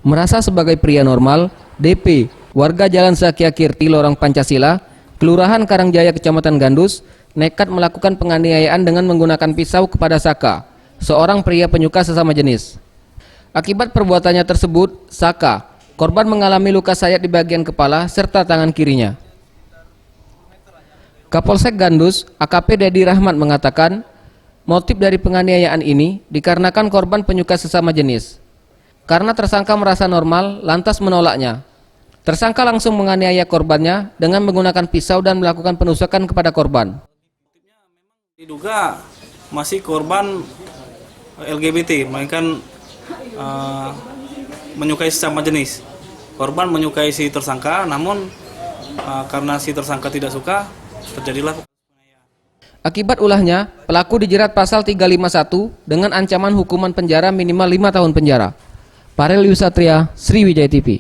Merasa sebagai pria normal, DP, warga Jalan Zakia Kirti, Lorong Pancasila, Kelurahan Karangjaya, Kecamatan Gandus, nekat melakukan penganiayaan dengan menggunakan pisau kepada Saka, seorang pria penyuka sesama jenis. Akibat perbuatannya tersebut, Saka, korban mengalami luka sayat di bagian kepala serta tangan kirinya. Kapolsek Gandus, AKP Dedi Rahmat mengatakan, motif dari penganiayaan ini dikarenakan korban penyuka sesama jenis. Karena tersangka merasa normal, lantas menolaknya. Tersangka langsung menganiaya korbannya dengan menggunakan pisau dan melakukan penusukan kepada korban. Diduga masih korban LGBT, melainkan menyukai sesama jenis. Korban menyukai si tersangka, namun karena si tersangka tidak suka, terjadilah. Akibat ulahnya, pelaku dijerat pasal 351 dengan ancaman hukuman penjara minimal 5 tahun penjara. Parel Yusatria, Sriwijaya TV.